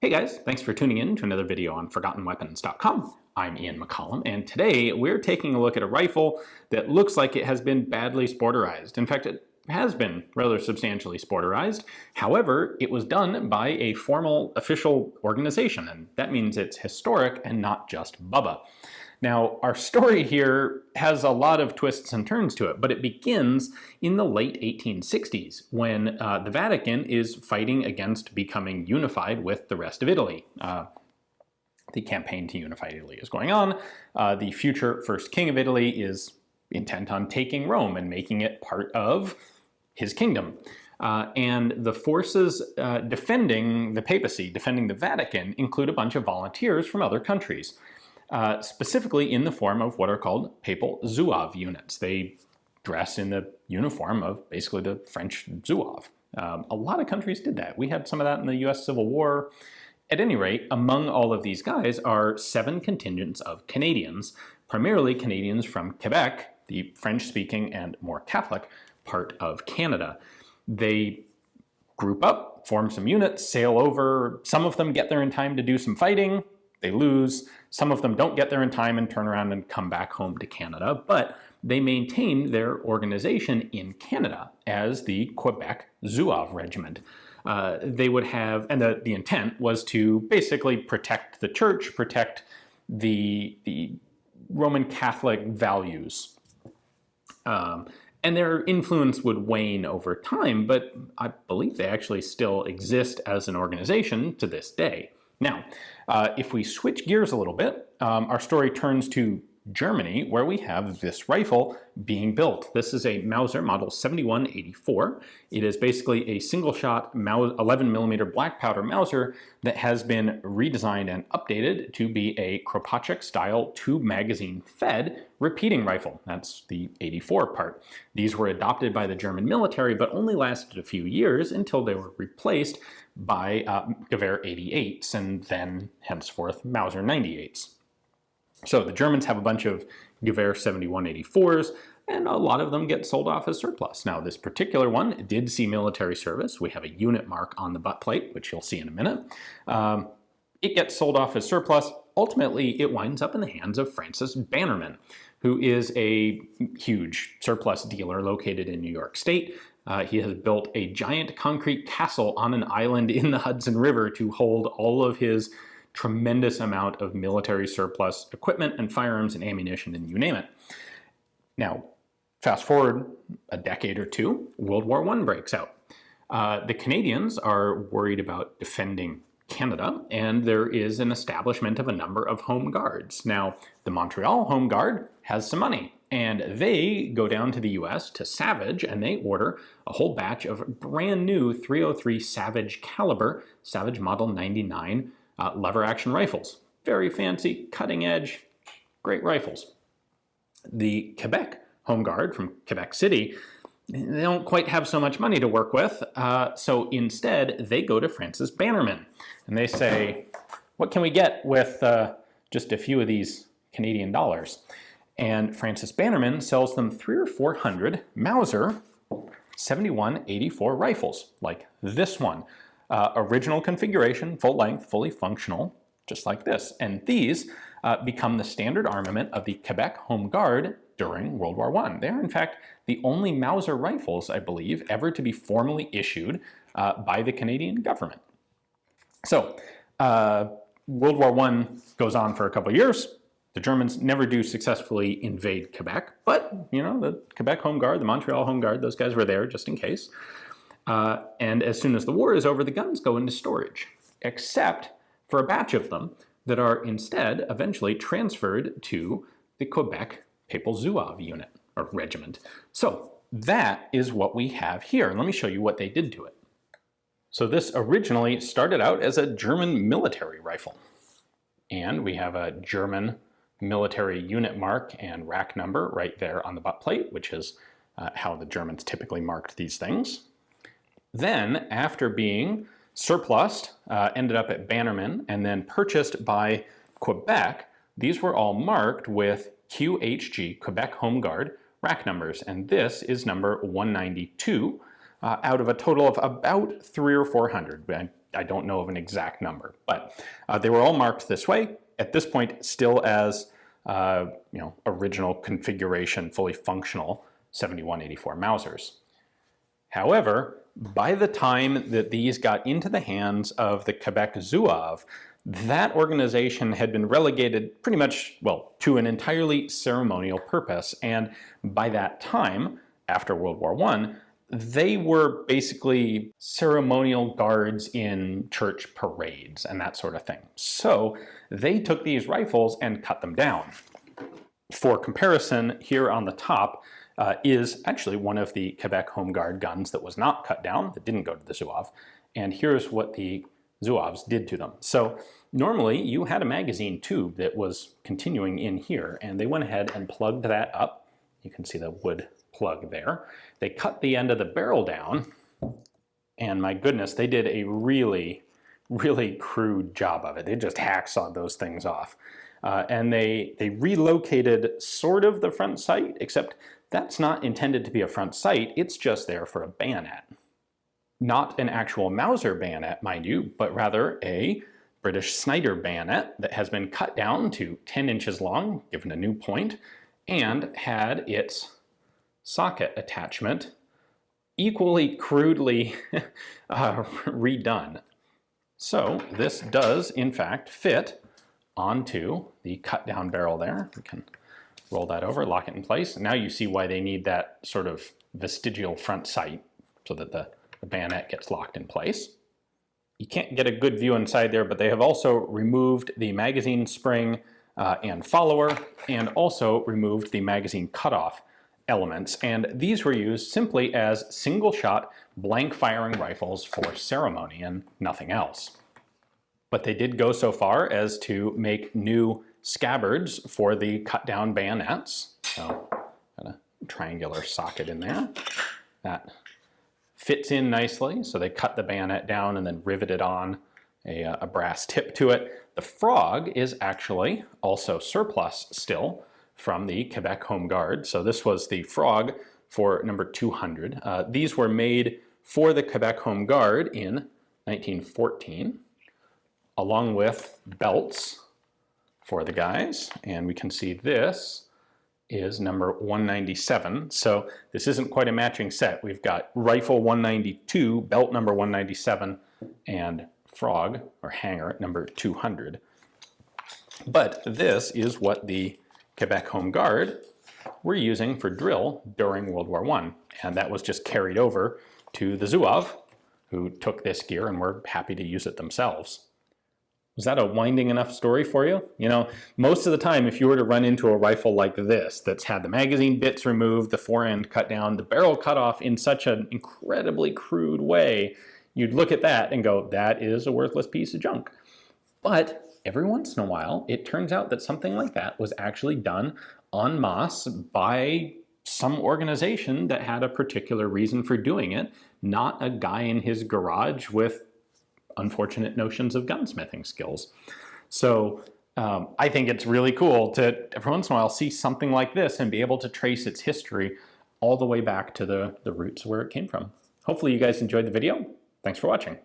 Hey guys, thanks for tuning in to another video on ForgottenWeapons.com. I'm Ian McCollum, and today we're taking a look at a rifle that looks like it has been badly sporterized. In fact, it has been rather substantially sporterized. However, it was done by a formal official organization, and that means it's historic and not just Bubba. Now, our story here has a lot of twists and turns to it, but it begins in the late 1860s when the Vatican is fighting against becoming unified with the rest of Italy. The campaign to unify Italy is going on. The future first king of Italy is intent on taking Rome and making it part of his kingdom. And the forces defending the papacy, defending the Vatican, include a bunch of volunteers from other countries. Specifically in the form of what are called papal zouave units. They dress in the uniform of basically the French zouave. A lot of countries did that. We had some of that in the US Civil War. At any rate, among all of these guys are 7 contingents of Canadians, primarily Canadians from Quebec, the French-speaking and more Catholic part of Canada. They group up, form some units, sail over. Some of them get there in time to do some fighting. They lose. Some of them don't get there in time and turn around and come back home to Canada, but they maintain their organization in Canada as the Quebec Zouave Regiment. They would have, and the intent was to basically protect the church, protect the Roman Catholic values. And their influence would wane over time, but I believe they actually still exist as an organization to this day. Now, if we switch gears a little bit, our story turns to Germany, where we have this rifle being built. This is a Mauser Model 7184. It is basically a single-shot 11mm black powder Mauser that has been redesigned and updated to be a Kropatschek-style tube-magazine fed repeating rifle. That's the 84 part. These were adopted by the German military, but only lasted a few years until they were replaced by Gewehr 88s and then henceforth Mauser 98s. So the Germans have a bunch of Gewehr 7184s, and a lot of them get sold off as surplus. Now, this particular one did see military service. We have a unit mark on the butt plate, which you'll see in a minute. It gets sold off as surplus. Ultimately, it winds up in the hands of Francis Bannerman, who is a huge surplus dealer located in New York State. He has built a giant concrete castle on an island in the Hudson River to hold all of his tremendous amount of military surplus equipment and firearms and ammunition and you name it. Now, fast forward a decade or two, World War I breaks out. The Canadians are worried about defending Canada, and there is an establishment of a number of Home Guards. Now, the Montreal Home Guard has some money, and they go down to the US to Savage, and they order a whole batch of brand new .303 Savage caliber, Savage Model 99 lever action rifles. Very fancy, cutting edge, great rifles. The Quebec Home Guard from Quebec City, they don't quite have so much money to work with, so instead they go to Francis Bannerman and they say, what can we get with just a few of these Canadian dollars? And Francis Bannerman sells them 300 or 400 Mauser 7184 rifles, like this one. Original configuration, full length, fully functional, just like this. And these become the standard armament of the Quebec Home Guard during World War I. They're, in fact, the only Mauser rifles, I believe, ever to be formally issued by the Canadian government. So, World War I goes on for a couple of years. The Germans never do successfully invade Quebec, but, you know, the Quebec Home Guard, the Montreal Home Guard, those guys were there just in case. And as soon as the war is over, the guns go into storage, except for a batch of them that are instead eventually transferred to the Quebec Papal Zouave unit, or regiment. So that is what we have here. Let me show you what they did to it. So this originally started out as a German military rifle. And we have a German military unit mark and rack number right there on the butt plate, which is how the Germans typically marked these things. Then, after being surplused, ended up at Bannerman, and then purchased by Quebec, these were all marked with QHG, Quebec Home Guard, rack numbers, and this is number 192 out of a total of about 300 or 400. I don't know of an exact number, but they were all marked this way. At this point, still as original configuration, fully functional 7184 Mausers. However, by the time that these got into the hands of the Quebec Zouave, that organization had been relegated pretty much, well, to an entirely ceremonial purpose. And by that time, after World War I, they were basically ceremonial guards in church parades and that sort of thing. So they took these rifles and cut them down. For comparison, here on the top is actually one of the Quebec Home Guard guns that was not cut down, that didn't go to the Zouave. And here's what the Zouaves did to them. So normally you had a magazine tube that was continuing in here, and they went ahead and plugged that up. You can see the wood plug there. They cut the end of the barrel down, and my goodness, they did a really, really crude job of it. They just hacksawed those things off. And they relocated sort of the front sight, except that's not intended to be a front sight, it's just there for a bayonet. Not an actual Mauser bayonet, mind you, but rather a British Snider bayonet that has been cut down to 10 inches long, given a new point, and had its socket attachment equally crudely redone. So this does, in fact, fit onto the cut down barrel there. We can roll that over, lock it in place. Now you see why they need that sort of vestigial front sight so that the bayonet gets locked in place. You can't get a good view inside there, but they have also removed the magazine spring and follower, and also removed the magazine cutoff elements. And these were used simply as single shot blank firing rifles for ceremony and nothing else. But they did go so far as to make new scabbards for the cut down bayonets. So got a triangular socket in there. That fits in nicely. So they cut the bayonet down and then riveted on a brass tip to it. The frog is actually also surplus still from the Quebec Home Guard. So this was the frog for number 200. These were made for the Quebec Home Guard in 1914, along with belts for the guys. And we can see this is number 197. So this isn't quite a matching set. We've got rifle 192, belt number 197, and frog or hanger number 200. But this is what the Quebec Home Guard were using for drill during World War I. And that was just carried over to the Zouave, who took this gear and were happy to use it themselves. Was that a winding enough story for you? You know, most of the time, if you were to run into a rifle like this, that's had the magazine bits removed, the forend cut down, the barrel cut off in such an incredibly crude way, you'd look at that and go, that is a worthless piece of junk. But every once in a while, it turns out that something like that was actually done en masse by some organization that had a particular reason for doing it, not a guy in his garage with unfortunate notions of gunsmithing skills. So I think it's really cool to every once in a while see something like this and be able to trace its history all the way back to the roots where it came from. Hopefully you guys enjoyed the video. Thanks for watching.